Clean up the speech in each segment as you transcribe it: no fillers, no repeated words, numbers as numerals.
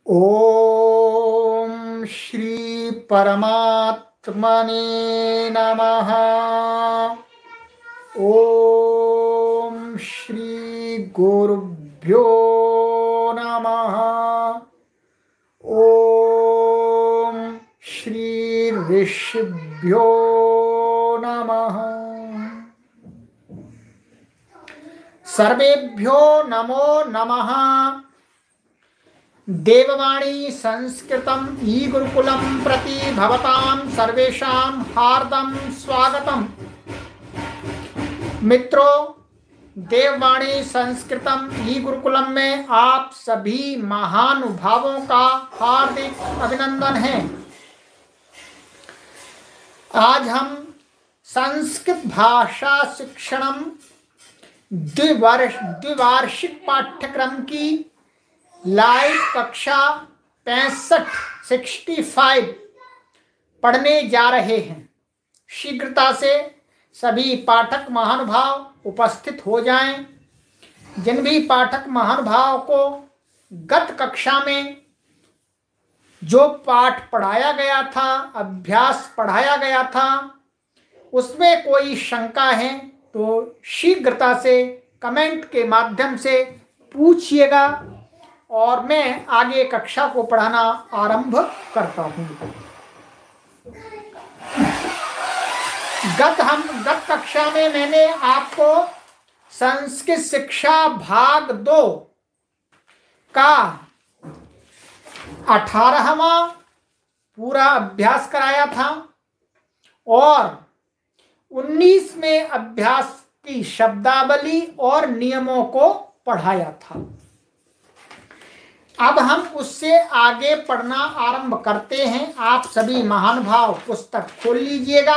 ओम श्री परमात्मने नमः। ओम श्री गुरुभ्यो नमः। ओम श्री ऋषिभ्यो नमः। सर्वेभ्यो नमो नमः। देववाणी संस्कृतम ई गुरुकुलम प्रति भवतां सर्वेषां हार्दं स्वागतम। मित्रों, देववाणी संस्कृतम ई गुरुकुलम में आप सभी महानुभावों का हार्दिक अभिनंदन है। आज हम संस्कृत भाषा शिक्षणम द्विवार्षिक पाठ्यक्रम की लाइव कक्षा 65 पढ़ने जा रहे हैं। शीघ्रता से सभी पाठक महानुभाव उपस्थित हो जाएं। जिन भी पाठक महानुभाव को गत कक्षा में जो पाठ पढ़ाया गया था, अभ्यास पढ़ाया गया था, उसमें कोई शंका है तो शीघ्रता से कमेंट के माध्यम से पूछिएगा और मैं आगे कक्षा को पढ़ाना आरंभ करता हूँ। गत कक्षा में मैंने आपको संस्कृत शिक्षा भाग 2 का 18वां पूरा अभ्यास कराया था और 19वें अभ्यास की शब्दावली और नियमों को पढ़ाया था। अब हम उससे आगे पढ़ना आरंभ करते हैं। आप सभी महानुभाव पुस्तक खोल लीजिएगा।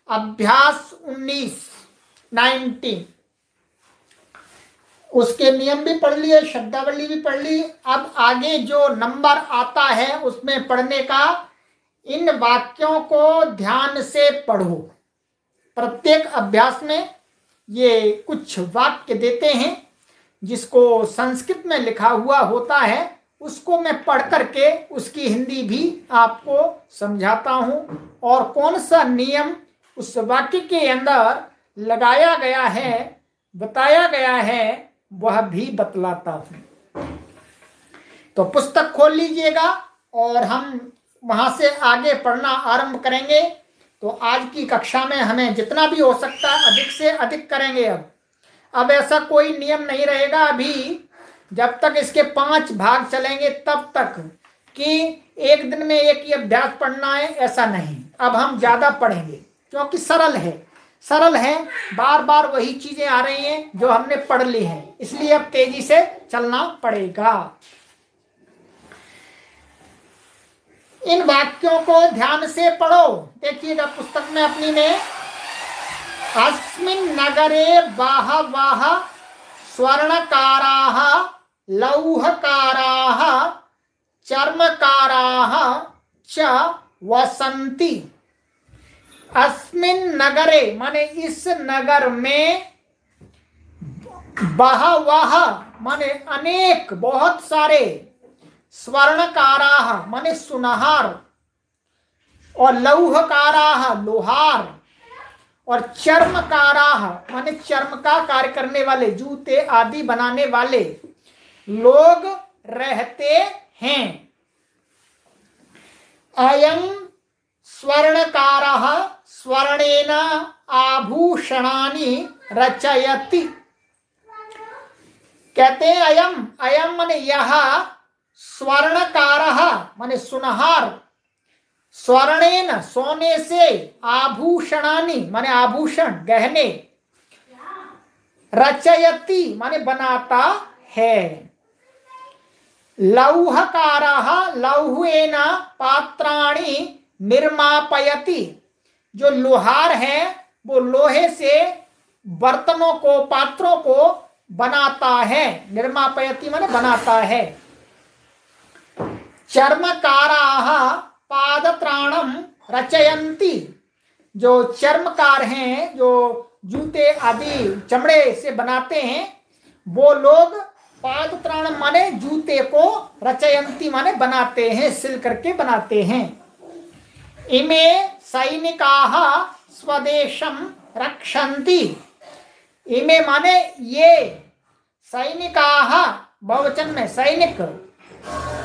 अभ्यास 19 उसके नियम भी पढ़ लिए, शब्दावली भी पढ़ ली। अब आगे जो नंबर आता है उसमें पढ़ने का, इन वाक्यों को ध्यान से पढ़ो। प्रत्येक अभ्यास में ये कुछ वाक्य देते हैं जिसको संस्कृत में लिखा हुआ होता है, उसको मैं पढ़ करके उसकी हिंदी भी आपको समझाता हूँ और कौन सा नियम उस वाक्य के अंदर लगाया गया है, बताया गया है, वह भी बतलाता हूँ। तो पुस्तक खोल लीजिएगा और हम वहाँ से आगे पढ़ना आरंभ करेंगे। तो आज की कक्षा में हमें जितना भी हो सकता है अधिक से अधिक करेंगे। अब ऐसा कोई नियम नहीं रहेगा अभी, जब तक इसके 5 भाग चलेंगे तब तक, कि एक दिन में एक ही अभ्यास पढ़ना है, ऐसा नहीं। अब हम ज़्यादा पढ़ेंगे क्योंकि सरल है, बार बार वही चीज़ें आ रही हैं जो हमने पढ़ ली हैं, इसलिए अब तेजी से चलना पड़ेगा। इन वाक्यों को ध्यान से पढ़ो। देखिएगा पुस्तक में अपनी में, अस्मिन् नगरे बहवः स्वर्णकाराः लौहकाराः चर्मकाराः च वसन्ति। अस्मिन् नगरे माने इस नगर में, बहवः माने अनेक, बहुत सारे, स्वर्णकाराः माने सुनहार, और लौहकाराः लोहार, और चर्मकाराः माने चर्म का कार्य करने वाले, जूते आदि बनाने वाले लोग रहते हैं। अयं स्वर्णकारः स्वर्णेन आभूषणानि रचयति। कहते हैं अयम माने यह, स्वर्णकारः माने सुनहार, स्वर्णेन सोने से, आभूषणानि माने आभूषण गहने, रचयति माने बनाता है। लौहकारः लौहेन पात्राणि निर्मापयति। जो लोहार है वो लोहे से बर्तनों को, पात्रों को बनाता है। निर्मापयति माने बनाता है। चर्मकाराः पादत्राणम रचयन्ति। जो चर्मकार हैं, जो जूते आदि चमड़े से बनाते हैं, वो लोग पादत्राणम माने माने जूते को रचयंती माने बनाते हैं, सिल करके बनाते हैं। इमे सैनिकाः स्वदेशं रक्षन्ति। इमे माने ये, सैनिकाः बहुवचन में सैनिक,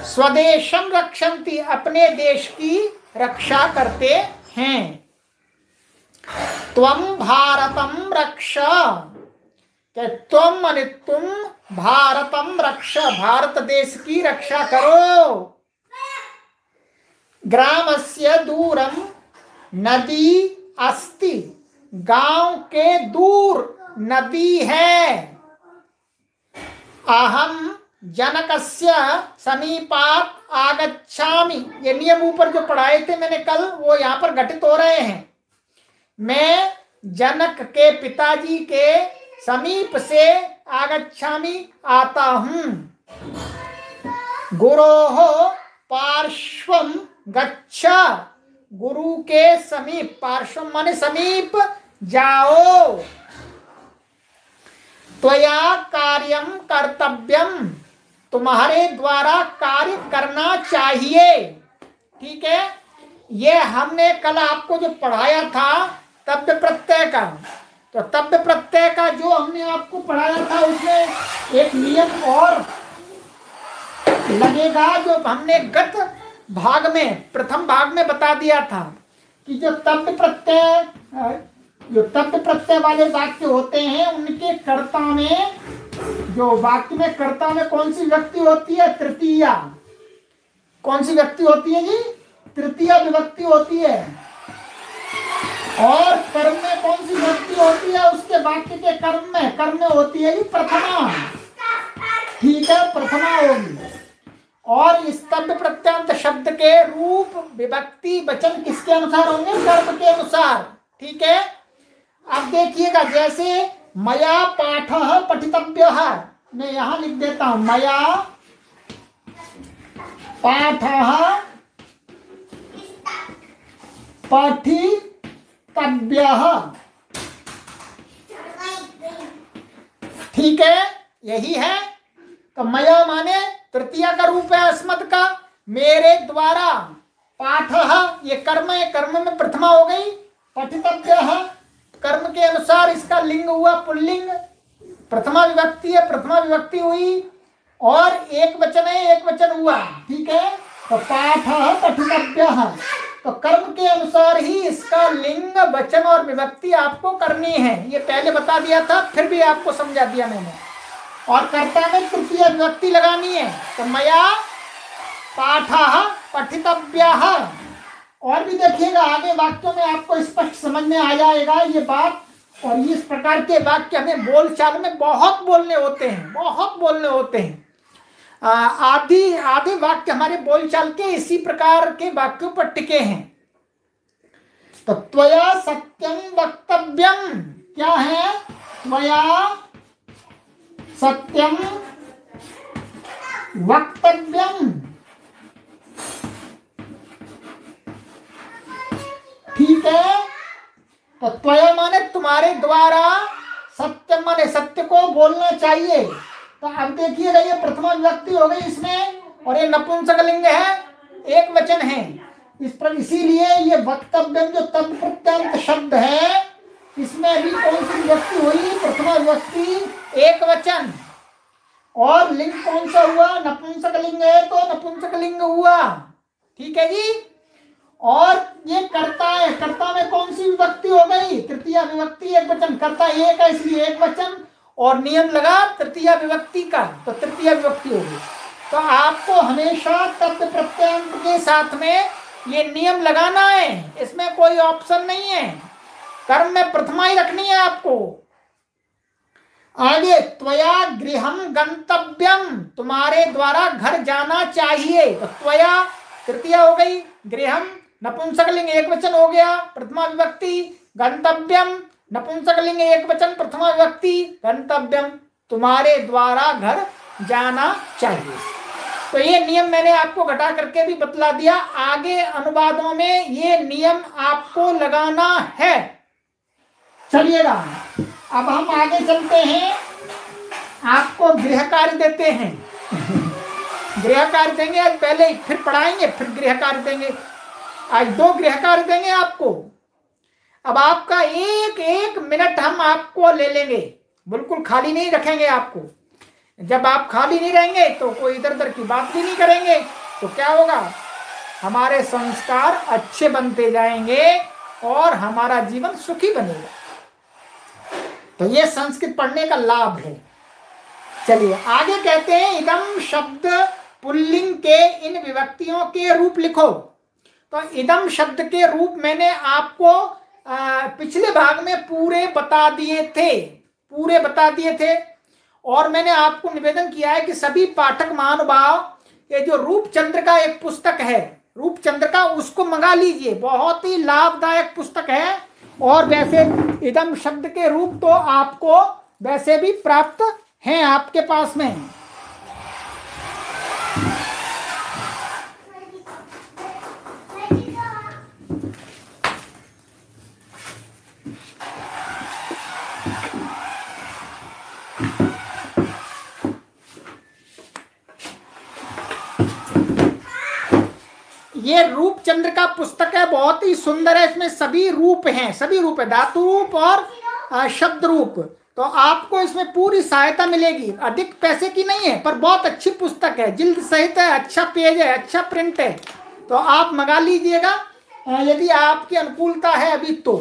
स्वदेशम रक्षन्ति अपने देश की रक्षा करते हैं। त्वं भारतम रक्ष, त्वम माने तुम, भारतम रक्ष भारत देश की रक्षा करो। ग्रामस्य दूरम नदी अस्ति, गांव के दूर नदी है। अहम जनकस्य समीपात आगच्छामि, ये नियम ऊपर जो पढ़ाए थे मैंने कल वो यहाँ पर घटित हो रहे हैं। मैं जनक के पिताजी के समीप से आगच्छामि आता हूं। गुरोः पार्श्वम गच्छ, गुरु के समीप, पार्श्वम माने समीप जाओ। त्वया कार्यम कर्तव्यम, तुम्हारे द्वारा कार्य करना चाहिए। ठीक है, ये हमने कल आपको जो पढ़ाया था तब्द प्रत्यय का, तो तब्द प्रत्यय का जो हमने आपको पढ़ाया था उसमें एक नियम और लगेगा जो हमने गत भाग में, प्रथम भाग में बता दिया था कि जो तब्द प्रत्यय वाले वाक्य होते हैं उनके कर्ता में, जो वाक्य में कर्ता में कौन सी विभक्ति होती है? तृतीया। कौन सी विभक्ति होती है जी? तृतीया विभक्ति होती है। और कर्म में कौन सी विभक्ति होती है? उसके वाक्य के कर्म में होती है जी प्रथमा। ठीक है, प्रथमा होगी। और इस तब्द प्रत्यंत शब्द के रूप विभक्ति वचन किसके अनुसार होंगे? कर्म के अनुसार। ठीक है, अब देखिएगा, जैसे मया पाठः पठितव्यः, मैं यहां लिख देता हूं, मया पाठः पठितव्यः। ठीक है, यही है। तो मया माने तृतीया का रूप है अस्मत् का, मेरे द्वारा। पाठः ये कर्म है, कर्म में प्रथमा हो गई। पठितव्यः कर्म के अनुसार इसका लिंग हुआ पुल्लिंग, प्रथमा विभक्ति है, प्रथमा विभक्ति हुई। और एक वचन है, एक वचन हुआ। ठीक है, तो पाठः पठितव्यः, तो कर्म के अनुसार ही इसका लिंग वचन और विभक्ति आपको करनी है। ये पहले बता दिया था, फिर भी आपको समझा दिया मैंने। और कर्ता में तृतीय विभक्ति लगानी है, तो मया पाठः पठितव्यः। और भी देखिएगा आगे वाक्यों में आपको स्पष्ट समझ में आ जाएगा ये बात। और इस प्रकार के वाक्य हमें बोलचाल में बहुत बोलने होते हैं, बहुत बोलने होते हैं। आधे वाक्य हमारे बोलचाल के इसी प्रकार के वाक्यों पर टिके हैं। तो त्वया सत्यम वक्तव्यम, क्या है? त्वया सत्यम वक्तव्यम। ठीक है, तो त्वया माने तुम्हारे द्वारा, सत्य माने सत्य को बोलना चाहिए। तो अब देखिएगा ये प्रथमा विभक्ति हो गई इसमें, और ये नपुंसकलिंग है, एक वचन है इस पर। इसीलिए ये वक्तव्यम जो तब्द प्रत्यंत शब्द है, इसमें अभी कौन सी विभक्ति हुई? प्रथमा विभक्ति, एक वचन। और लिंग कौन सा हुआ? नपुंसकलिंग है तो नपुंसकलिंग हुआ। ठीक है जी। और ये कर्ता है, कर्ता में कौन सी विभक्ति हो गई? तृतीया विभक्ति, एक वचन। कर्ता एक है इसलिए एक वचन, और नियम लगा तृतीया विभक्ति का, तो तृतीया विभक्ति हो गई। तो आपको हमेशा तब्द प्रत्यंत के साथ में ये नियम लगाना है, इसमें कोई ऑप्शन नहीं है। कर्म में प्रथमा ही रखनी है आपको। आगे, त्वया गृहम गंतव्यम, तुम्हारे द्वारा घर जाना चाहिए। तो त्वया तृतीया हो गई, गृहम नपुंसकलिंग एक वचन हो गया, प्रथमा विभक्ति। गंतव्यम नपुंसकलिंग एक वचन, प्रथमा विभक्ति। गंतव्यम तुम्हारे द्वारा घर जाना चाहिए। तो ये नियम मैंने आपको घटा करके भी बतला दिया। आगे अनुवादों में ये नियम आपको लगाना है। चलिएगा, अब हम आगे चलते हैं, आपको गृह कार्य देते हैं। गृह कार्य देंगे आज, पहले फिर पढ़ाएंगे, फिर गृह कार्य देंगे। आज 2 गृह कार्य देंगे आपको। अब आपका एक एक मिनट हम आपको ले लेंगे, बिल्कुल खाली नहीं रखेंगे आपको। जब आप खाली नहीं रहेंगे तो कोई इधर उधर की बात भी नहीं करेंगे, तो क्या होगा, हमारे संस्कार अच्छे बनते जाएंगे और हमारा जीवन सुखी बनेगा। तो ये संस्कृत पढ़ने का लाभ है। चलिए आगे कहते हैं, इदम शब्द पुल्लिंग के इन विभक्तियों के रूप लिखो। तो इदम शब्द के रूप मैंने आपको पिछले भाग में पूरे बता दिए थे और मैंने आपको निवेदन किया है कि सभी पाठक महानुभाव, ये जो रूपचंद्र का एक पुस्तक है, रूपचंद्र का, उसको मंगा लीजिए, बहुत ही लाभदायक पुस्तक है। और वैसे इदम शब्द के रूप तो आपको वैसे भी प्राप्त हैं आपके पास में। ये रूपचंद्र का पुस्तक है, बहुत ही सुंदर है। इसमें सभी रूप हैं, सभी रूप है, धातु रूप और शब्द रूप। तो आपको इसमें पूरी सहायता मिलेगी। अधिक पैसे की नहीं है, पर बहुत अच्छी पुस्तक है, जिल्द सहित है, अच्छा पेज है, अच्छा प्रिंट है। तो आप मंगा लीजिएगा यदि आपकी अनुकूलता है अभी तो।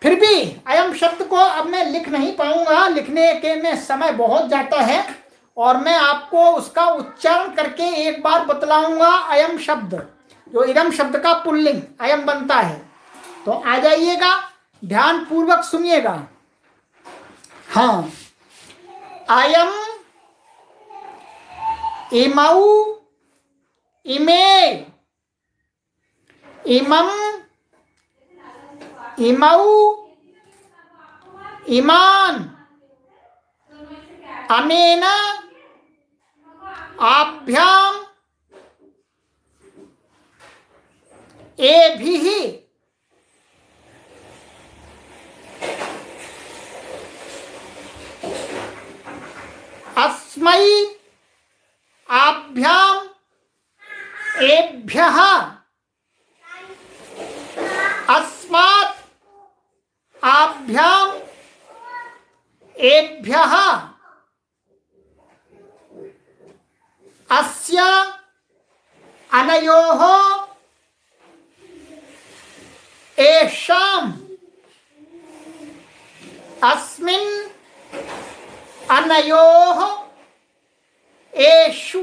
फिर भी अयम शब्द को अब मैं लिख नहीं पाऊंगा, लिखने के में समय बहुत जाता है, और मैं आपको उसका उच्चारण करके एक बार बतलाऊंगा। अयम शब्द, जो इदम शब्द का पुल्लिंग अयम बनता है। तो आ जाइएगा, ध्यान पूर्वक सुनिएगा। हाँ, अयम, इमौ, इमे, इमम, इमौ, इमान, अनेन, आभ्याम, एभिः, अस्मै, आभ्याम, एभ्यः, अस्मात्, आभ्याम, एभ्यः, अस्य, अनयोः, एषाम्, अस्मिन्, अनयोः, एषु।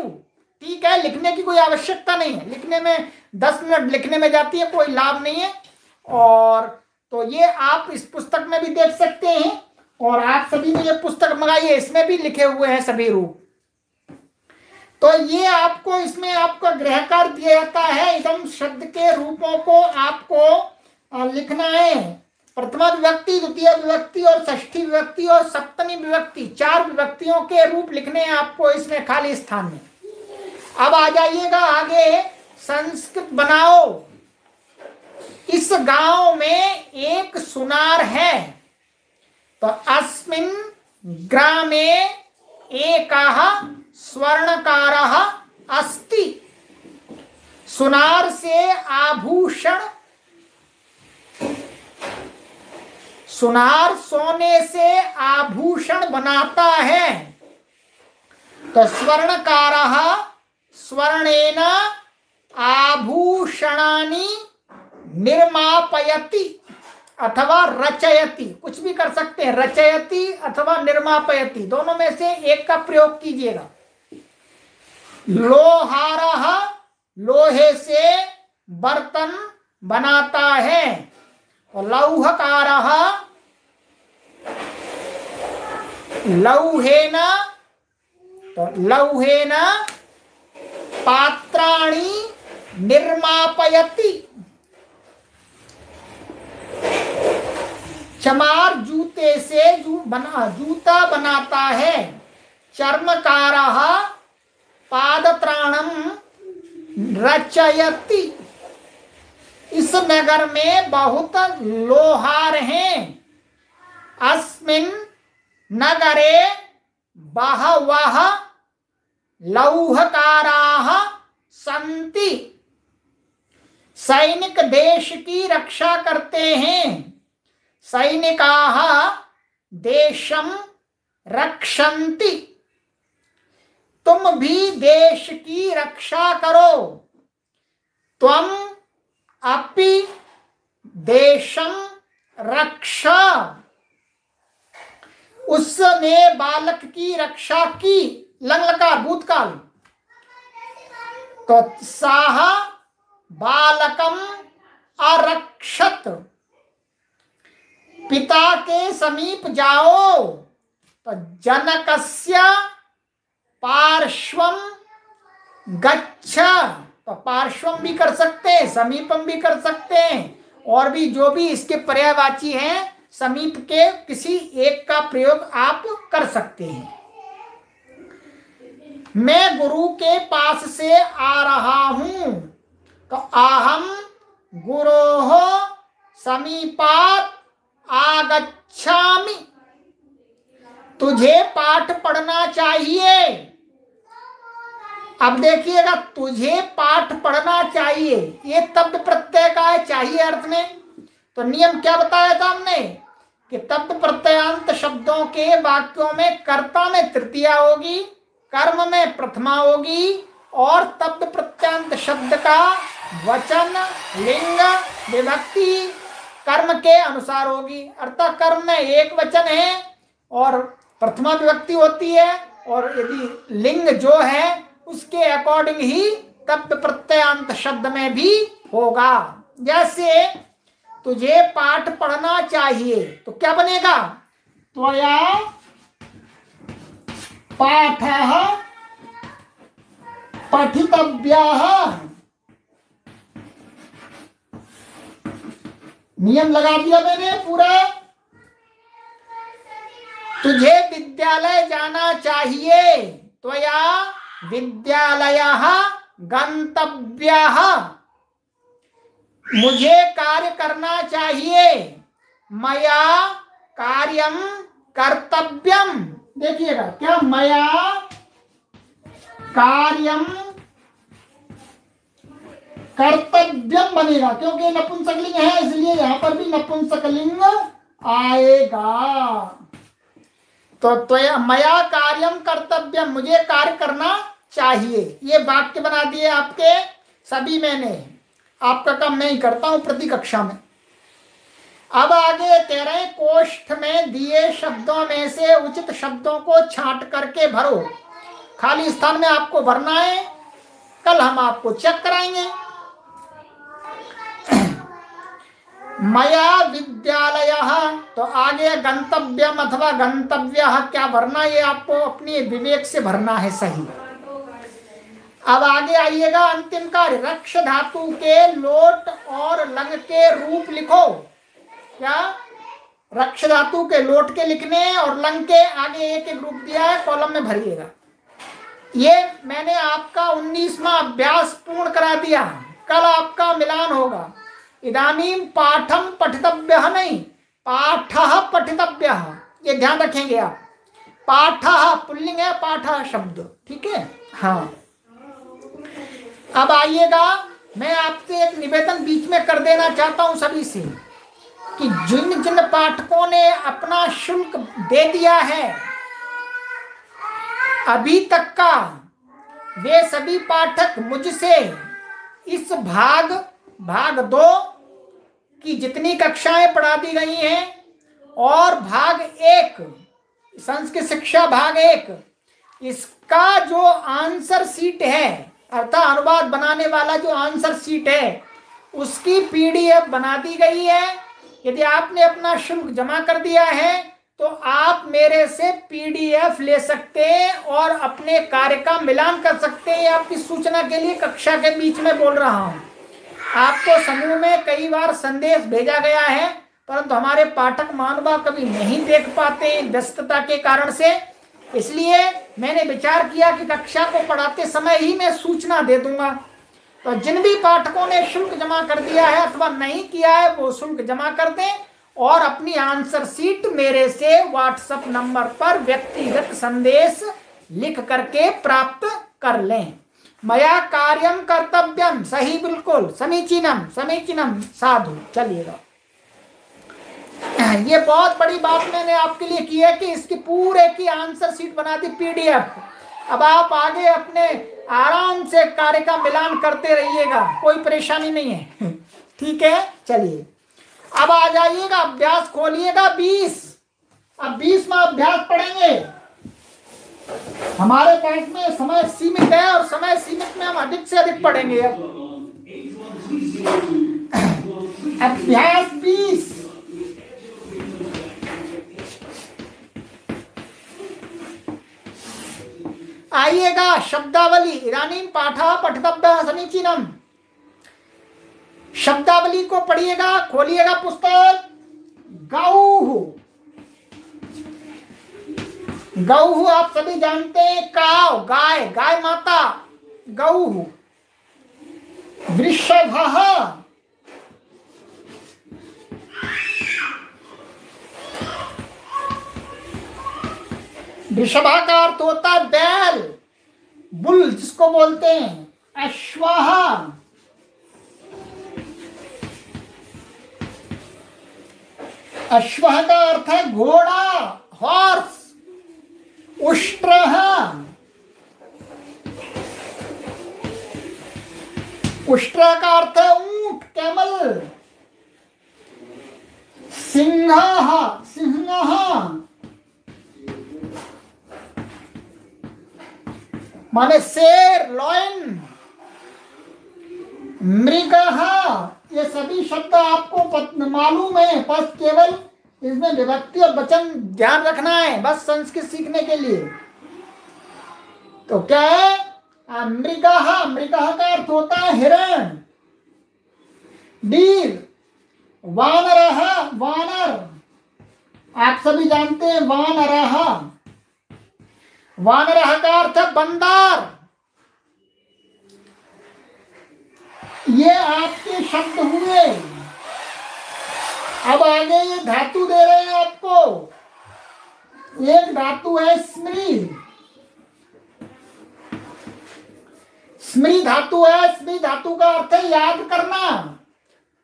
ठीक है, लिखने की कोई आवश्यकता नहीं है, लिखने में 10 मिनट लिखने में जाती है, कोई लाभ नहीं है। और तो ये आप इस पुस्तक में भी देख सकते हैं, और आप सभी ने ये पुस्तक मंगाई, इसमें भी लिखे हुए हैं सभी रूप। तो ये आपको, इसमें आपका गृह कार्य दिया जाता है। इदम शब्द के रूपों को आपको लिखना है। प्रथमा विभक्ति, द्वितीय विभक्ति और षष्ठी विभक्ति और सप्तमी विभक्ति, 4 विभक्तियों के रूप लिखने हैं आपको इसमें खाली स्थान में। अब आ जाइएगा आगे, संस्कृत बनाओ। इस गांव में एक सुनार है। तो अस्मिन् ग्रामे एकः स्वर्णकारः अस्ति। सुनार से आभूषण, सुनार सोने से आभूषण बनाता है। तो स्वर्णकारः स्वर्णेन आभूषणानि निर्मापयति अथवा रचयति, कुछ भी कर सकते हैं, रचयति अथवा निर्मापयति, दोनों में से एक का प्रयोग कीजिएगा। लोहारः लोहे से बर्तन बनाता है। और लौहकारः लौहेन, तो लौहेन पात्राणि निर्मापयति। चमार जूते से जूता बनाता है। चर्मकारः पादत्राणम रचयति। इस नगर में बहुत लोहार हैं। अस्मिन् नगरे बहवः लौहकाराः सन्ति। सैनिक देश की रक्षा करते हैं। सैनिकाः देशं रक्षन्ति। तुम भी देश की रक्षा करो। त्वम अपि देशं रक्ष। उसने बालक की रक्षा की। लंग लकार भूतकाल। तो साह बालकम अरक्षत। पिता के समीप जाओ। तो जनकस्य पार्श्वम गच्छ। तो पार्श्वम भी कर सकते हैं, समीपम भी कर सकते हैं, और भी जो भी इसके पर्यायवाची हैं, समीप के किसी एक का प्रयोग आप कर सकते हैं। मैं गुरु के पास से आ रहा हूं। तो आहम गुरोः समीपात आगच्छामि। तुझे पाठ पढ़ना चाहिए। अब देखिएगा, तुझे पाठ पढ़ना चाहिए, ये तब्द प्रत्यय का है चाहिए अर्थ में। तो नियम क्या बताया था हमने कि तब्द प्रत्ययांत शब्दों के वाक्यों में कर्ता में तृतीया होगी, कर्म में प्रथमा होगी, और तब्द प्रत्ययांत शब्द का वचन लिंग विभक्ति कर्म के अनुसार होगी। अर्थात कर्म में एक वचन है और प्रथमा विभक्ति होती है, और यदि लिंग जो है उसके अकॉर्डिंग ही तब्द प्रत्ययांत शब्द में भी होगा। जैसे तुझे पाठ पढ़ना चाहिए, तो क्या बनेगा? त्वया पाठः पठितव्यः। नियम लगा दिया मैंने पूरा। तुझे विद्यालय जाना चाहिए। त्वया विद्यालयः गंतव्यः। मुझे कार्य करना चाहिए। मया कार्यम कर्तव्यम। देखिएगा क्या, मया कार्यम कर्तव्यम बनेगा, क्योंकि नपुंसकलिंग है इसलिए यहां पर भी नपुंसकलिंग आएगा। तो मया कार्यम कर्तव्यम, मुझे कार्य करना चाहिए। ये वाक्य बना दिए आपके सभी, मैंने आपका काम नहीं करता हूं प्रति कक्षा में। अब आगे 13 कोष्ठ में दिए शब्दों में से उचित शब्दों को छांट करके भरो। खाली स्थान में आपको भरना है, कल हम आपको चेक कराएंगे। मया विद्यालयः, तो आगे गंतव्यम अथवा गंतव्यः क्या भरना, ये आपको अपने विवेक से भरना है सही। अब आगे आइएगा, अंतिम कार्य रक्ष धातु के लोट और लंग के रूप लिखो। क्या? रक्ष धातु के लोट के लिखने और लंग के आगे एक एक रूप दिया है, कॉलम में भरिएगा। ये मैंने आपका 19वां अभ्यास पूर्ण करा दिया। कल आपका मिलान होगा। इदानीं पाठम पठितव्यः नहीं, पाठः पठितव्यः, ये ध्यान रखेंगे आप। पाठः पुल्लिंग है, पाठः शब्द, ठीक है। हाँ, अब आइएगा, मैं आपसे एक निवेदन बीच में कर देना चाहता हूं सभी से कि जिन जिन पाठकों ने अपना शुल्क दे दिया है अभी तक का, वे सभी पाठक मुझसे इस भाग 2 की जितनी कक्षाएं पढ़ा दी गई हैं और भाग 1 संस्कृत शिक्षा भाग 1 इसका जो आंसर शीट है, अर्थात अनुवाद बनाने वाला जो आंसर शीट है, उसकी PDF बना दी गई है। यदि आपने अपना शुल्क जमा कर दिया है तो आप मेरे से PDF ले सकते हैं और अपने कार्य का मिलान कर सकते हैं। आपकी सूचना के लिए कक्षा के बीच में बोल रहा हूं। आपको समूह में कई बार संदेश भेजा गया है, परंतु हमारे पाठक महानुभाव कभी नहीं देख पाते व्यस्तता के कारण से। इसलिए मैंने विचार किया कि कक्षा को पढ़ाते समय ही मैं सूचना दे दूंगा। तो जिन भी पाठकों ने शुल्क जमा कर दिया है अथवा नहीं किया है, वो शुल्क जमा कर दें और अपनी आंसर शीट मेरे से व्हाट्सएप नंबर पर व्यक्तिगत संदेश लिख करके प्राप्त कर लें। मया कार्यम कर्तव्यम, सही, बिल्कुल, समीचीनम समीचीनम, साधु। चलिएगा, ये बहुत बड़ी बात मैंने आपके लिए की है कि इसकी पूरे की आंसर शीट बना दी, पीडीएफ। अब आप आगे अपने आराम से कार्य का मिलान करते रहिएगा, कोई परेशानी नहीं है। ठीक है, चलिए अब आ जाइएगा, अभ्यास खोलिएगा 20। अब 20 में अभ्यास पढ़ेंगे। हमारे पास में समय सीमित है और समय सीमित में हम अधिक से अधिक पढ़ेंगे। अब अभ्यास 20। आइएगा, शब्दावली इदानीं पाठः पठितव्यः समीचीनम्। शब्दावली को पढ़िएगा, खोलिएगा पुस्तक। गौः, गौः आप सभी जानते हैं, काव, गाय, गाय माता, गौः। वृषभः, वृषभा का अर्थ होता है बैल, बुल जिसको बोलते हैं। अश्वः, अश्वः का अर्थ है घोड़ा, हॉर्स। उष्ट्रः, उष्ट्र का अर्थ है ऊंट, कैमल। सिंहः, सिंहः माने शेर, लॉयन। मृगः, ये सभी शब्द आपको मालूम है, बस केवल इसमें विभक्ति और वचन ध्यान रखना है, बस संस्कृत सीखने के लिए। तो क्या है मृगः, मृगः का अर्थ होता है हिरण, डीर। वानरः, वानर आप सभी जानते हैं, वानरः, वानरः का अर्थ है बंदर। ये आपके शब्द हुए। अब आगे ये धातु दे रहे हैं आपको। एक धातु है स्मृ, स्मृ धातु है। स्मृ धातु का अर्थ है याद करना,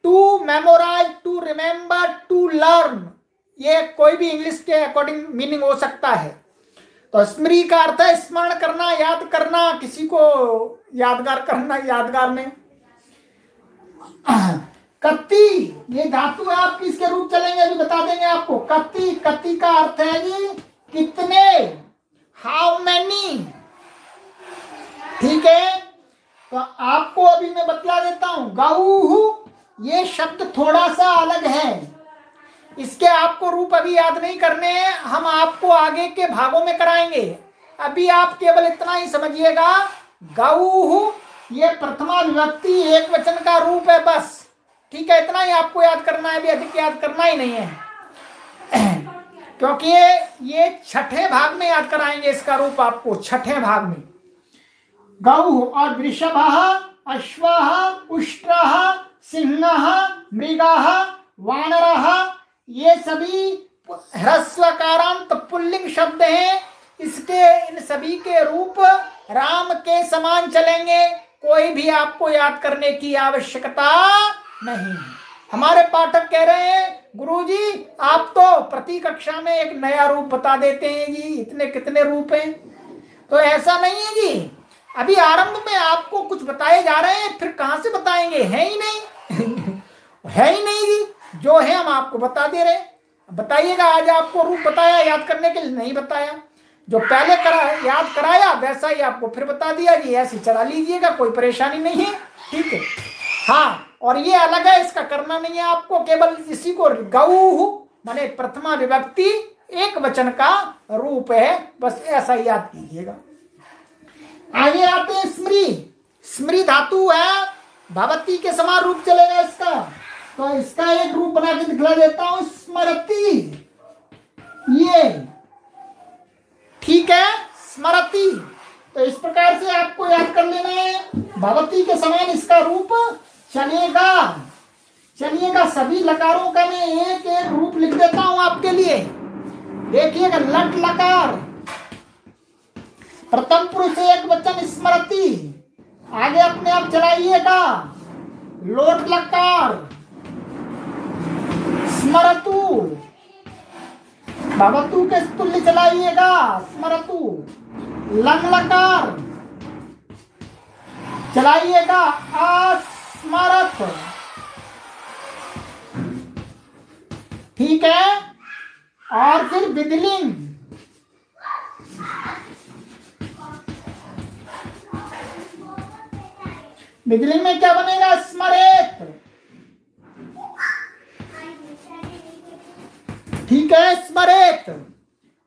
to memorise, to remember, to learn. ये कोई भी इंग्लिश के अकॉर्डिंग मीनिंग हो सकता है। तो स्मृति का अर्थ है स्मरण करना, याद करना, किसी को यादगार करना, यादगार में। कत्ती, ये धातु है, आप किसके रूप चलेंगे अभी बता देंगे आपको। कत्ती, कत्ती का अर्थ है जी कितने, हाउ मैनी। ठीक है, तो आपको अभी मैं बतला देता हूं। गौः, ये शब्द थोड़ा सा अलग है, इसके आपको रूप अभी याद नहीं करने हैं, हम आपको आगे के भागों में कराएंगे। अभी आप केवल इतना ही समझिएगा, गौः ये प्रथमा विभक्ति एक वचन का रूप है, बस। ठीक है, इतना ही आपको याद करना है, अभी अधिक याद करना ही नहीं है। क्योंकि ये छठे भाग में याद कराएंगे इसका रूप आपको, छठे भाग में। गौः और वृषभः, अश्वः, उष्ट्रः, सिंहः, मृगः, वानरः, ये सभी ह्रस्वकारांत पुल्लिंग शब्द हैं। इसके इन सभी के रूप राम के समान चलेंगे, कोई भी आपको याद करने की आवश्यकता नहीं। हमारे पाठक कह रहे हैं गुरुजी आप तो प्रति कक्षा में एक नया रूप बता देते हैं जी, इतने कितने रूप हैं। तो ऐसा नहीं है जी, अभी आरंभ में आपको कुछ बताए जा रहे हैं, फिर कहां से बताएंगे, है ही नहीं। है ही नहीं जी, जो है हम आपको बता दे रहे हैं। बताइएगा, आज आपको रूप बताया, याद करने के लिए नहीं बताया। जो पहले याद कराया वैसा ही आपको फिर बता दिया जी, ऐसे चला लीजिएगा, कोई परेशानी नहीं है। ठीक है, हाँ, और ये अलग है, इसका करना नहीं है आपको, केवल इसी को गौः माने प्रथमा विभक्ति एक वचन का रूप है, बस ऐसा ही याद कीजिएगा। आगे आते हैं स्मृ। स्मृ धातु है, भवती के समान रूप चलेगा इसका। तो इसका एक रूप बना के दिखला देता हूं, स्मरति। ये ठीक है, स्मरति। तो इस प्रकार से आपको याद कर लेना है, भवती के समान इसका रूप चलेगा। चलिएगा, सभी लकारों का मैं एक एक रूप लिख देता हूं आपके लिए। देखिएगा, लट लकार, प्रथम पुरुष एक वचन स्मरति, आगे अपने आप चलाइएगा, लोट लकार, स्मरतु, भवतु के तुल्य चलाइएगा, स्मरतु, लंग लकार चलाइएगा, अस्मरत। ठीक है। और फिर विधिलिंग, विधिलिंग में क्या बनेगा? स्मरेत। ठीक है, स्मरेत।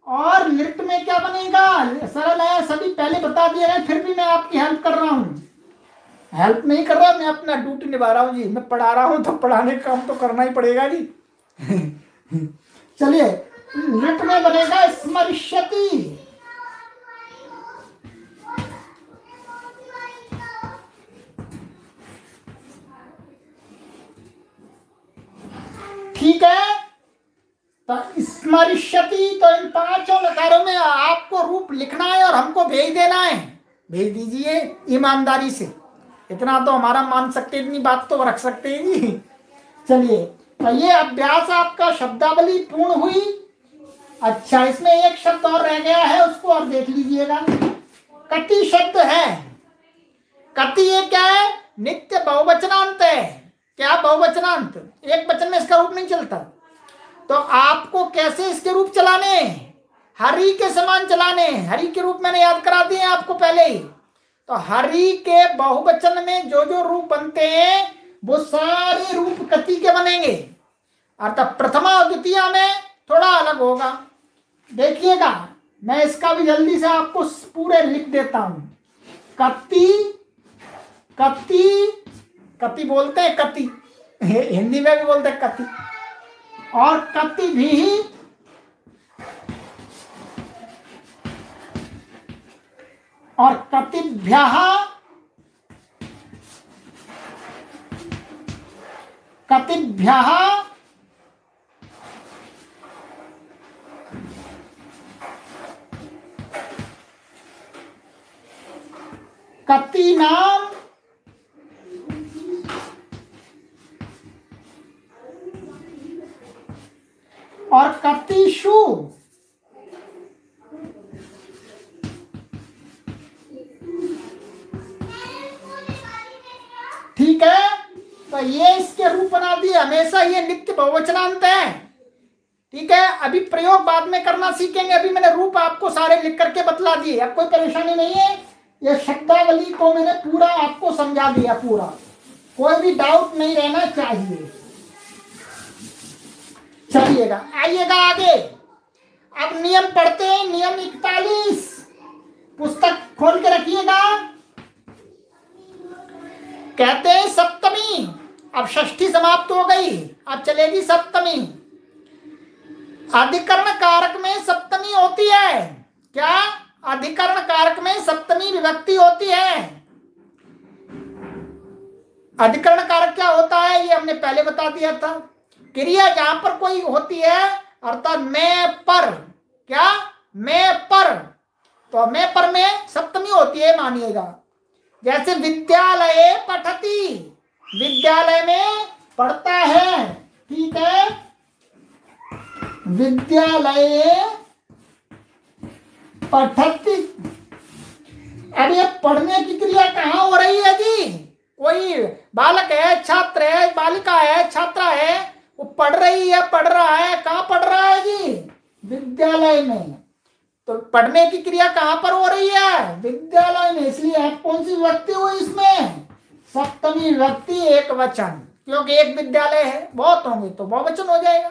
और लिट में क्या बनेगा? सरल है, सभी पहले बता दिया है, फिर भी मैं आपकी हेल्प कर रहा हूं। हेल्प नहीं कर रहा, मैं अपना ड्यूटी निभा रहा हूं जी। मैं पढ़ा रहा हूं तो पढ़ाने का काम तो करना ही पड़ेगा जी। चलिए, लिट में बनेगा स्मरिष्यति। ठीक है, तो स्मरिष्यति, तो इन पांचों लकारों में आपको रूप लिखना है और हमको भेज देना है। भेज दीजिए ईमानदारी से, इतना तो हमारा मान सकते, इतनी बात तो रख सकते हैं जी। चलिए, तो ये अभ्यास आपका शब्दावली पूर्ण हुई। अच्छा, इसमें एक शब्द और रह गया है, उसको और देख लीजिएगा। कति शब्द है। कति ये क्या है? नित्य बहुवचनांत है। क्या बहुवचनांत? एक वचन में इसका रूप नहीं चलता। तो आपको कैसे इसके रूप चलाने? हरि के समान चलाने। हरि के रूप मैंने याद करा दिए आपको पहले ही। तो हरि के बहुवचन में जो जो रूप बनते हैं वो सारे रूप कति के बनेंगे। अर्थात प्रथमा और द्वितीय में थोड़ा अलग होगा। देखिएगा, मैं इसका भी जल्दी से आपको पूरे लिख देता हूं। कति, कति, कति बोलते हैं, कति हिंदी में भी बोलते हैं कति। और कति भी, और कतिभ्यः, कतिभ्यः, कतीनाम, और कतिषु। ठीक है, तो ये इसके रूप बना दिए। हमेशा ये नित्य बहुवचनांत है। ठीक है, अभी प्रयोग बाद में करना सीखेंगे। अभी मैंने रूप आपको सारे लिख करके बतला दिए, अब कोई परेशानी नहीं है। ये शब्दावली को मैंने पूरा आपको समझा दिया, पूरा, कोई भी डाउट नहीं रहना चाहिए। चलिएगा, आइएगा आगे। अब नियम पढ़ते हैं। नियम 41, पुस्तक खोल के रखिएगा। कहते हैं सप्तमी। अब षष्ठी समाप्त हो गई, अब चलेगी सप्तमी। अधिकरण कारक में सप्तमी होती है। क्या? अधिकरण कारक में सप्तमी विभक्ति होती है। अधिकरण कारक क्या होता है ये हमने पहले बता दिया था। क्रिया जहां पर कोई होती है, अर्थात मैं पर, क्या? मैं पर, तो मैं पर में सप्तमी होती है, मानिएगा। जैसे विद्यालय पठति, विद्यालय में पढ़ता है। ठीक है, विद्यालय पठति। अब ये पढ़ने की क्रिया कहाँ हो रही है जी? कोई बालक है, छात्र है, बालिका है, छात्रा है, वो पढ़ रही है, पढ़ रहा है। कहाँ पढ़ रहा है जी? विद्यालय में। तो पढ़ने की क्रिया कहाँ पर हो रही है? विद्यालय में। इसलिए आप कौन सी विभक्ति हुई इसमें? सप्तमी विभक्ति, एक वचन, क्योंकि एक विद्यालय है, बहुत होंगे तो बहुवचन हो जाएगा।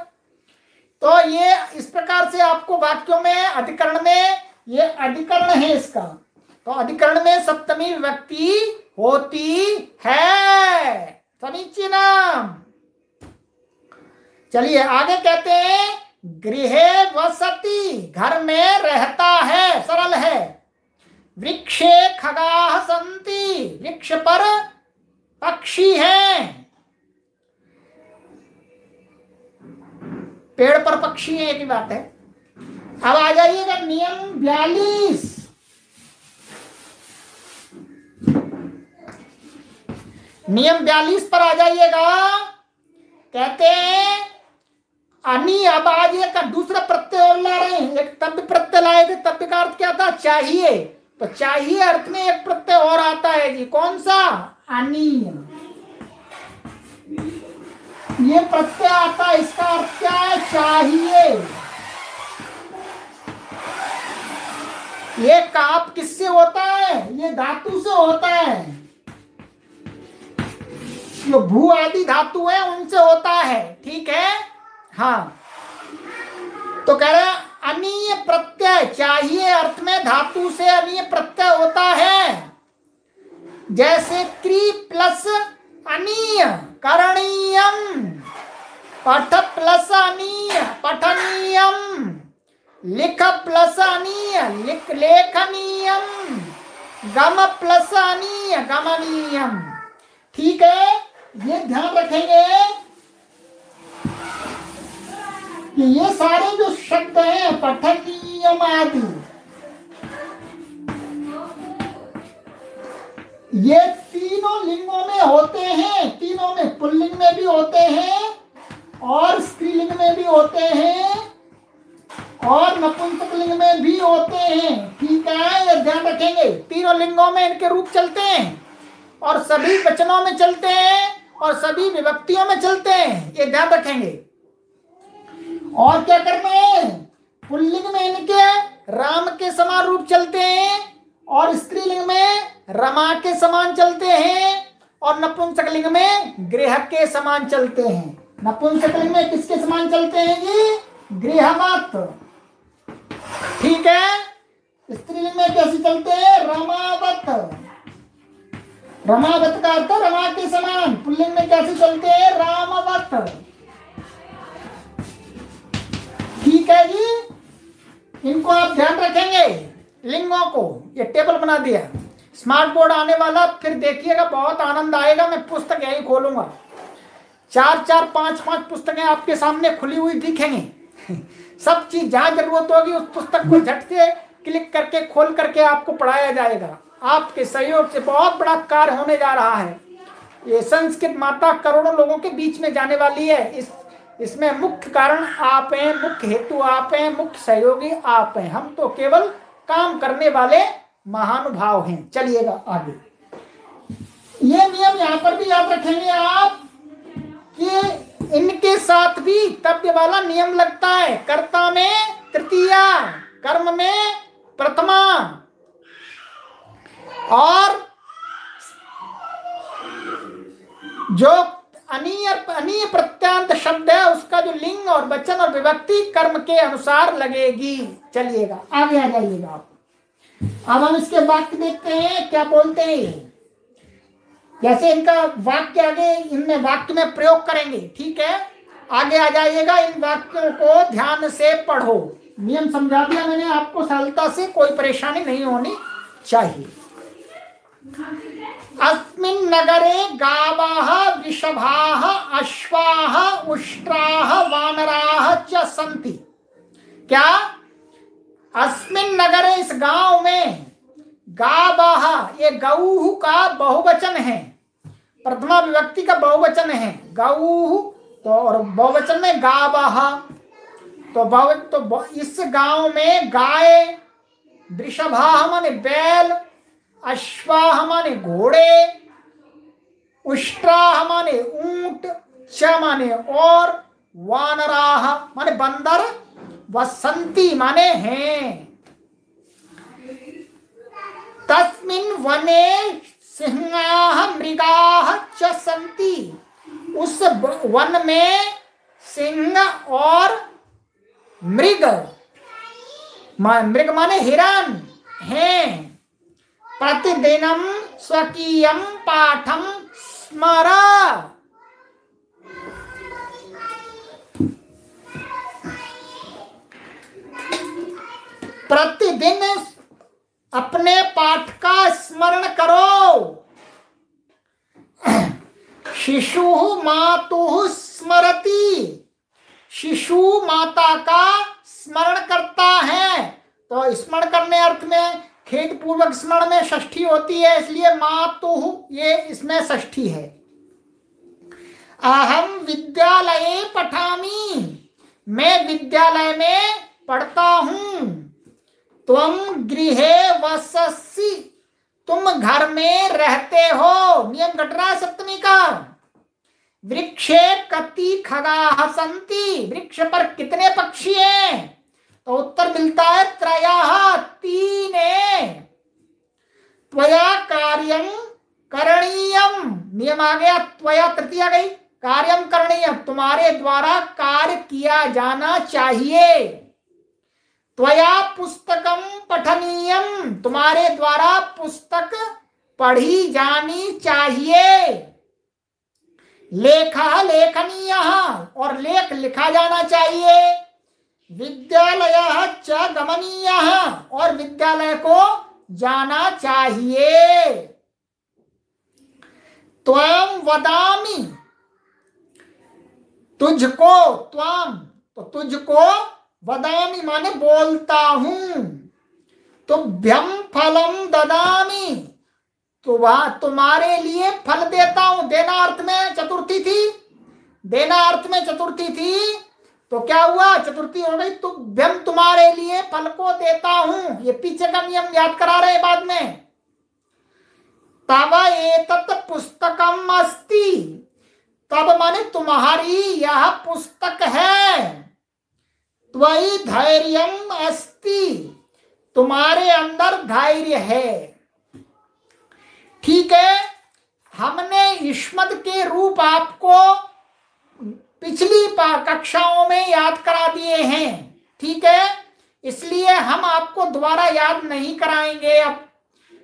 तो ये इस प्रकार से आपको वाक्यों में, अधिकरण में, ये अधिकरण है इसका। तो अधिकरण में सप्तमी विभक्ति होती है। समीचीनम। चलिए आगे कहते हैं गृहे वसति, घर में रहता है, सरल है। वृक्षे खगाः सन्ति, वृक्ष पर पक्षी हैं, पेड़ पर पक्षी हैं, एक ही बात है। अब आ जाइएगा नियम 42। नियम 42 पर आ जाइएगा। कहते हैं अनि, अब आज एक दूसरा प्रत्यय और ला रहे हैं। एक तब्य प्रत्यय लाए थे, तब्य का अर्थ क्या था? चाहिए। तो चाहिए अर्थ में एक प्रत्यय और आता है जी, कौन सा? अनि। ये प्रत्यय आता है, इसका अर्थ क्या है? चाहिए। ये काप किससे होता है? ये धातु से होता है, जो भू आदि धातु है उनसे होता है, ठीक है। हाँ, तो कह रहे अनीय प्रत्यय, चाहिए अर्थ में धातु से अनीय प्रत्यय होता है। जैसे क्री प्लस अनीय करणीयम, पठ प्लस अनीय पठनीयम, लिख प्लस अनीय लेखनीयम, गम प्लस अनीय गमनीयम। ठीक है, ये ध्यान रखेंगे कि ये सारे जो शब्द हैं पठनीयम आदि, ये तीनों लिंगों में होते हैं। तीनों में, पुल्लिंग में भी होते हैं और स्त्रीलिंग में भी होते हैं और नपुंसकलिंग में भी होते हैं। ठीक है, ये ध्यान रखेंगे। तीनों लिंगों में इनके रूप चलते हैं और सभी वचनों में चलते हैं और सभी विभक्तियों में चलते हैं, ये ध्यान रखेंगे। और क्या करना है? पुल्लिंग में इनके राम के समान रूप चलते हैं और स्त्रीलिंग में रमा के समान चलते हैं और नपुंसकलिंग में गृह के समान चलते हैं। नपुंसकलिंग में किसके समान चलते हैं जी? गृहवत। ठीक है, स्त्रीलिंग में कैसे चलते हैं? रमावत। रमावत का अर्थ रमा के समान। पुल्लिंग में कैसे चलते हैं? रामवत। ठीक है जी, इनको आप ध्यान रखेंगे लिंगों को। ये टेबल बना दिया, स्मार्ट बोर्ड आने वाला, फिर देखिएगा बहुत आनंद आएगा। मैं पुस्तक यही खोलूंगा, 4-4, 5-5 पुस्तकें आपके सामने खुली हुई दिखेंगी। सब चीज जहां जरूरत होगी उस पुस्तक को झट से क्लिक करके खोल करके आपको पढ़ाया जाएगा। आपके सहयोग से बहुत बड़ा कार्य होने जा रहा है। ये संस्कृत माता करोड़ों लोगों के बीच में जाने वाली है। इसमें मुख्य कारण आप हैं, मुख्य हेतु आप हैं, मुख्य सहयोगी आप हैं। हम तो केवल काम करने वाले महानुभाव हैं। चलिएगा आगे। ये नियम यहाँ पर भी याद रखेंगे आप कि इनके साथ भी तव्य वाला नियम लगता है। कर्ता में तृतीया, कर्म में प्रथमा और जो अनीय प्रत्यांत शब्द है उसका जो लिंग और वचन और विभक्ति कर्म के अनुसार लगेगी। चलिएगा आगे आ जाइएगा आप। अब हम इसके वाक्य देखते हैं क्या बोलते हैं। जैसे इनका वाक्य आगे इनमें वाक्य में प्रयोग करेंगे। ठीक है, आगे आ जाइएगा। इन वाक्यों को ध्यान से पढ़ो। नियम समझा दिया मैंने आपको सरलता से, कोई परेशानी नहीं होनी चाहिए। अस्मिन् नगरे गावः वृषभाः अश्वाः उष्ट्राः वानराः च सन्ति। क्या? अस्मिन् नगरे, इस गांव में, गावः ये गौः का बहुवचन है, प्रथमा विभक्ति का बहुवचन है गौः, तो और बहुवचन में गावः। तो इस गांव में गाय, वृषभाः माने बैल, अश्वाह माने घोड़े, उष्ट्राह माने ऊंट, च माने और, वानराह माने बंदर, वसंती माने हैं। तस्मिन् वने सिंहाः मृगाः च सन्ति। उस वन में सिंह और मृग माने हिरण हैं। प्रतिदिनम स्वकीयम पाठम स्मर। प्रतिदिन अपने पाठ का स्मरण करो। शिशु मातुः स्मरति। शिशु माता का स्मरण करता है। तो स्मरण करने अर्थ में खेद पूर्वक स्मरण में षष्ठी होती है, इसलिए मातुः ये इसमें षष्ठी है। अहम विद्यालये पठामि, मैं विद्यालय में पढ़ता हूं। त्वम गृहे वससि, तुम घर में रहते हो। नियम घट रहा है सप्तमी का। वृक्षे कति खगाः सन्ति, वृक्ष पर कितने पक्षी हैं? तो उत्तर मिलता है त्रयः, तीन। त्वया कार्यं करणीयम, नियम आ गया, त्वया तृतीय आ गई, कार्यम करणीयम, तुम्हारे द्वारा कार्य किया जाना चाहिए। त्वया पुस्तकम पठनीयम, तुम्हारे द्वारा पुस्तक पढ़ी जानी चाहिए। लेखः लेखनीयः, और लेख लिखा जाना चाहिए। विद्यालयः च गमनीयः, और विद्यालय को जाना चाहिए। त्वं वदामि, तुझको, त्वं तो तुझको, वदामि माने बोलता हूं। तुभ्यं फलम ददामि, तुम्हारे लिए फल देता हूं। देना अर्थ में चतुर्थी थी, देना अर्थ में चतुर्थी थी, तो क्या हुआ? चतुर्थी हो गई। तुभ्यम, तुम्हारे लिए फल को देता हूं। ये पीछे का नियम याद करा रहे बाद में। तव एतत् पुस्तकम अस्ति, तब माने तुम्हारी यह पुस्तक है। त्वयि धैर्यम अस्ति, तुम्हारे अंदर धैर्य है। ठीक है, हमने युष्मद् के रूप आपको पिछली कक्षाओं में याद करा दिए हैं। ठीक है, इसलिए हम आपको दोबारा याद नहीं कराएंगे, अब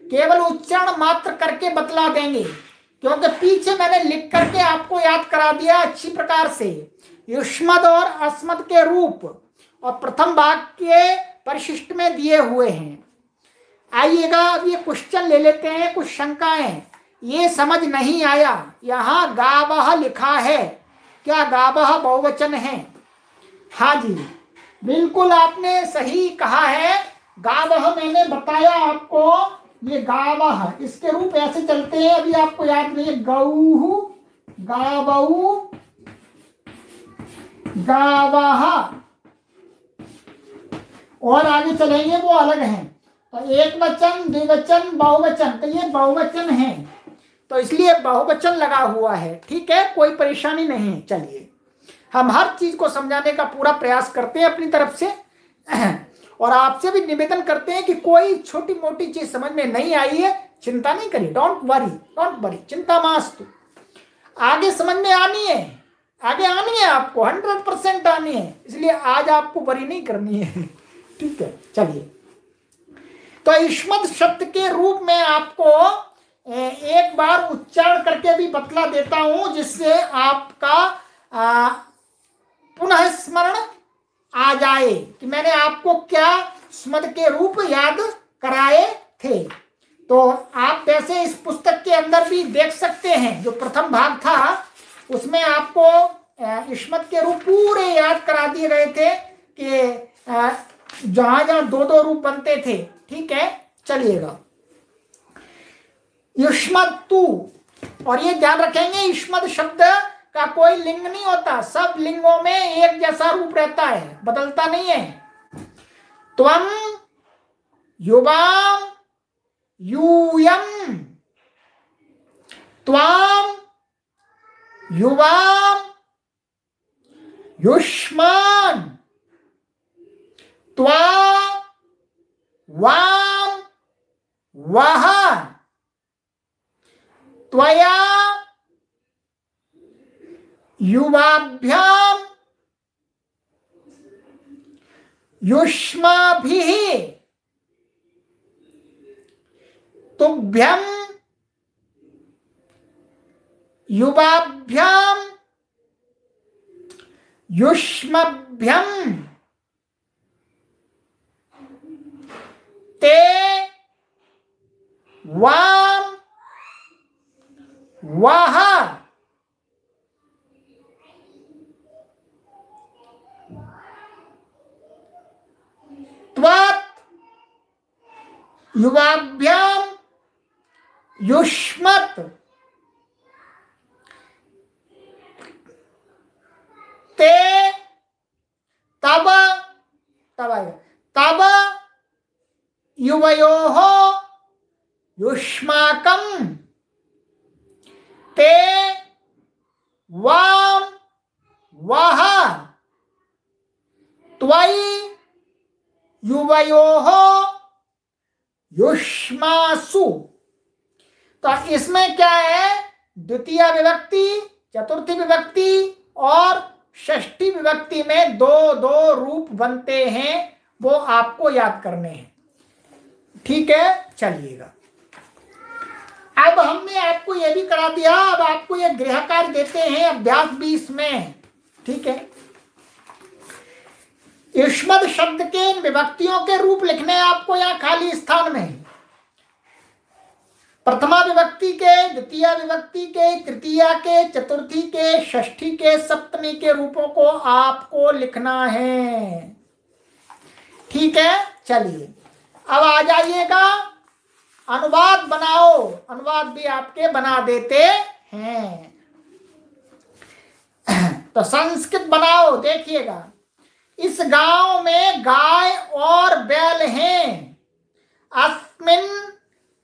केवल उच्चारण मात्र करके बतला देंगे, क्योंकि पीछे मैंने लिख करके आपको याद करा दिया अच्छी प्रकार से युष्मद् और अस्मद् के रूप, और प्रथम भाग के परिशिष्ट में दिए हुए हैं। आइएगा, अब ये क्वेश्चन ले लेते हैं, कुछ शंकाएं। ये समझ नहीं आया, यहाँ गावः लिखा है, क्या गावः बहुवचन है? हाँ जी, बिल्कुल आपने सही कहा है। गावः मैंने बताया आपको, ये गावः, इसके रूप ऐसे चलते हैं, अभी आपको याद नहीं है। गौः, गावौ, गावः, और आगे चलेंगे वो अलग हैं। तो एक वचन, द्विवचन, बहुवचन, तो ये बहुवचन है, तो इसलिए बहुवचन लगा हुआ है। ठीक है, कोई परेशानी नहीं है। चलिए, हम हर चीज को समझाने का पूरा प्रयास करते हैं अपनी तरफ से, और आपसे भी निवेदन करते हैं कि कोई छोटी मोटी चीज समझ में नहीं आई है, चिंता नहीं करिए, डोंट वरी, चिंता मास्तु। आगे समझ में आनी है, आगे आनी है, आपको 100% आनी है, इसलिए आज आपको वरी नहीं करनी है। ठीक है, चलिए, तो युष्मद् शब्द के रूप में आपको एक बार उच्चारण करके भी बतला देता हूं, जिससे आपका पुनः स्मरण आ जाए कि मैंने आपको क्या युष्मद् के रूप याद कराए थे। तो आप वैसे इस पुस्तक के अंदर भी देख सकते हैं, जो प्रथम भाग था उसमें आपको युष्मद् के रूप पूरे याद करा दिए गए थे कि जहां जहां दो दो रूप बनते थे। ठीक है, चलिएगा, युष्मत्तु, और ये ध्यान रखेंगे युष्मद् शब्द का कोई लिंग नहीं होता, सब लिंगों में एक जैसा रूप रहता है, बदलता नहीं है। त्वम, युवाम, यूयम, त्वाम, युवाम, युष्मान्, त्वा, वाम, वह, त्वया, युवाभ्याम, युष्माभिः, तुभ्यं, युवाभ्याम, युष्मभ्यं, ते, वाम, वह, त्वत्, युवाभ्याम युष्मत ते तब तब आएगा तब युवयोः युष्माकं ते वाम वह त्वयि युवयोः युष्मासु। तो इसमें क्या है, द्वितीय विभक्ति, चतुर्थी विभक्ति और षष्ठी विभक्ति में दो दो रूप बनते हैं, वो आपको याद करने हैं। ठीक है, चलिएगा। अब हमने आपको यह भी करा दिया, अब आपको यह गृह कार्य देते हैं अभ्यास 20 में। ठीक है, युष्मद शब्द के इन विभक्तियों के रूप लिखने आपको यहां खाली स्थान में। प्रथमा विभक्ति के, द्वितीय विभक्ति के, तृतीया के, चतुर्थी के, षष्ठी के, सप्तमी के रूपों को आपको लिखना है। ठीक है, चलिए अब आ जाइएगा, अनुवाद बनाओ। अनुवाद भी आपके बना देते हैं। तो संस्कृत बनाओ। देखिएगा, इस गांव में गाय और बैल हैं। अस्मिन्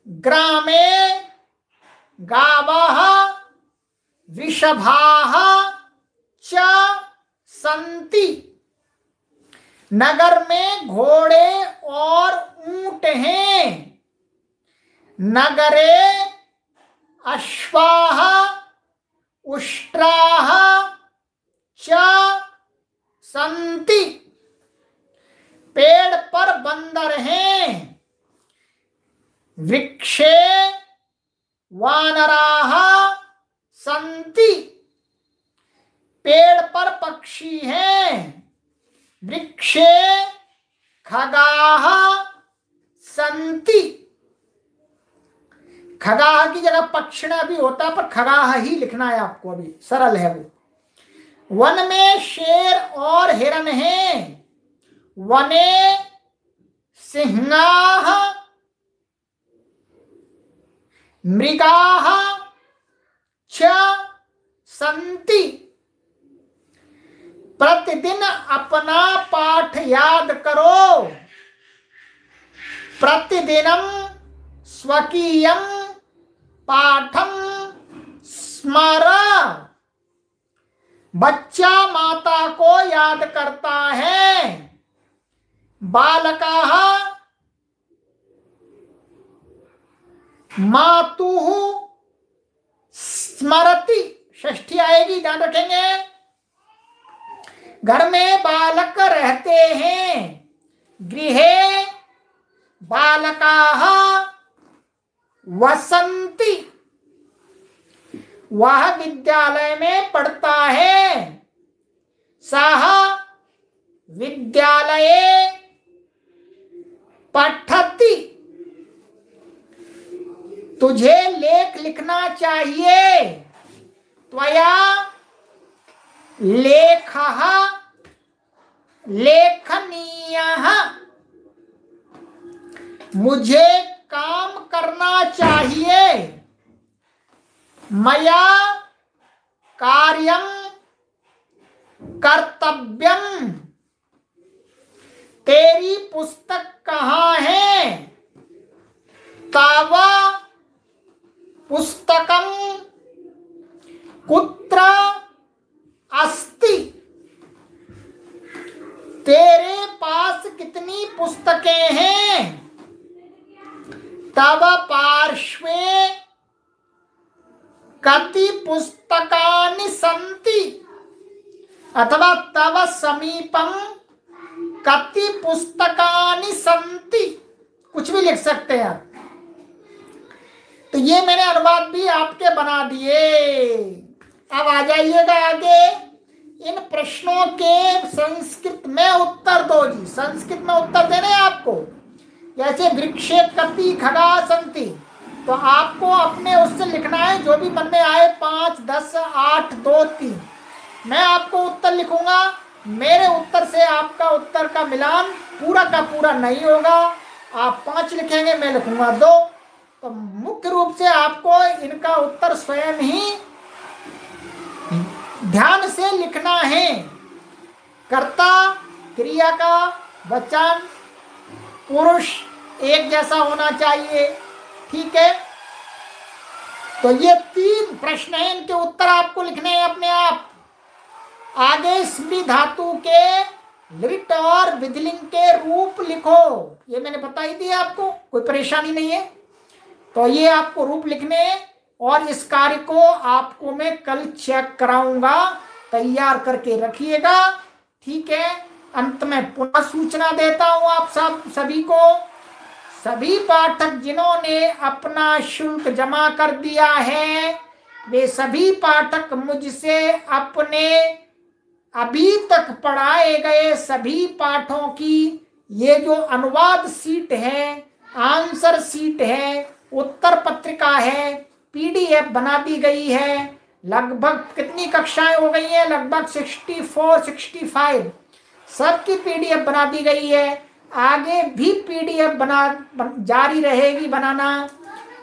ग्रामे गावः वृषभाः च सन्ति। नगर में घोड़े और ऊंट हैं। नगरे अश्वाः उष्ट्राः च सन्ति। पेड़ पर बंदर हैं। वृक्षे वानराः सन्ति। पेड़ पर पक्षी हैं। वृक्षे खगाः सन्ति। खगाह की जगह पक्षिणा भी होता है, पर खगाह ही लिखना है आपको, अभी सरल है वो। वन में शेर और हिरन हैं। वने सिंहाः मृगाः च सन्ति। प्रतिदिन अपना पाठ याद करो। प्रतिदिनम स्वकीयम पाठम स्मर। बच्चा माता को याद करता है। बालकाः मातुः स्मरति। षष्ठी आएगी, ध्यान रखेंगे। घर में बालक रहते हैं। गृहे बालकाः वसन्ति। वह विद्यालय में पढ़ता है। सः विद्यालये पठति। तुझे लेख लिखना चाहिए। त्वया लेखः लेखनीयः। मुझे काम करना चाहिए। मया कार्यं कर्तव्यम। तेरी पुस्तक कहाँ है? तव पुस्तकं कुत्र अस्ति। तेरे पास कितनी पुस्तकें हैं? तव पार्श्वे कति पुस्तकानि सन्ति। अथवा तव समीपम कति पुस्तकानि सन्ति। कुछ भी लिख सकते हैं आप। तो ये मैंने अनुवाद भी आपके बना दिए। अब आ जाइएगा आगे। इन प्रश्नों के संस्कृत में उत्तर दो जी। संस्कृत में उत्तर देने आपको। जैसे वृक्षे कति खगा सन्ति, तो आपको अपने उससे लिखना है जो भी मन में आए। 5, 10, 8, 2, 3 मैं आपको उत्तर लिखूंगा। मेरे उत्तर से आपका उत्तर का मिलान पूरा का पूरा नहीं होगा। आप 5 लिखेंगे, मैं लिखूंगा 2। तो मुख्य रूप से आपको इनका उत्तर स्वयं ही ध्यान से लिखना है। कर्ता, क्रिया का वचन, पुरुष एक जैसा होना चाहिए। ठीक है, तो ये 3 प्रश्न हैं, इनके उत्तर आपको लिखने हैं अपने आप। आगे स्मृति धातु के लिट और विधिलिंग के रूप लिखो, ये मैंने बता ही दिया आपको, कोई परेशानी नहीं है। तो ये आपको रूप लिखने हैं और इस कार्य को आपको मैं कल चेक कराऊंगा, तैयार करके रखिएगा। ठीक है, अंत में पुनः सूचना देता हूं आप सभी को, सभी पाठक जिन्होंने अपना शुल्क जमा कर दिया है, वे सभी पाठक मुझसे अपने अभी तक पढ़ाए गए सभी पाठों की ये जो अनुवाद सीट है, आंसर सीट है, उत्तर पत्रिका है, पीडीएफ बना दी गई है। लगभग कितनी कक्षाएं हो गई हैं? लगभग 64-65 सबकी पीडीएफ बना दी गई है। आगे भी पीडीएफ जारी रहेगी बनाना,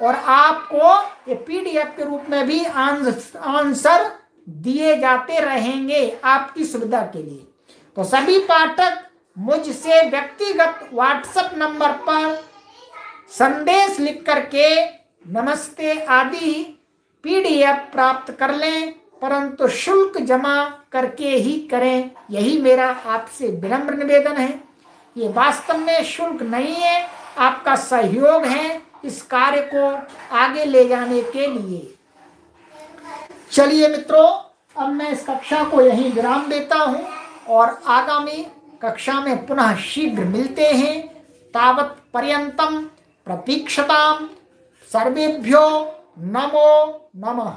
और आपको ये पीडीएफ के रूप में भी आंसर दिए जाते रहेंगे आपकी सुविधा के लिए। तो सभी पाठक मुझसे व्यक्तिगत व्हाट्सएप नंबर पर संदेश लिख करके नमस्ते आदि पीडीएफ प्राप्त कर लें, परंतु शुल्क जमा करके ही करें, यही मेरा आपसे विनम्र निवेदन है। ये वास्तव में शुल्क नहीं है, आपका सहयोग है इस कार्य को आगे ले जाने के लिए। चलिए मित्रों, अब मैं इस कक्षा को यहीं विराम देता हूं और आगामी कक्षा में पुनः शीघ्र मिलते हैं। तावत पर्यंतम प्रतीक्षताम। सर्वेभ्यो नमो नमः।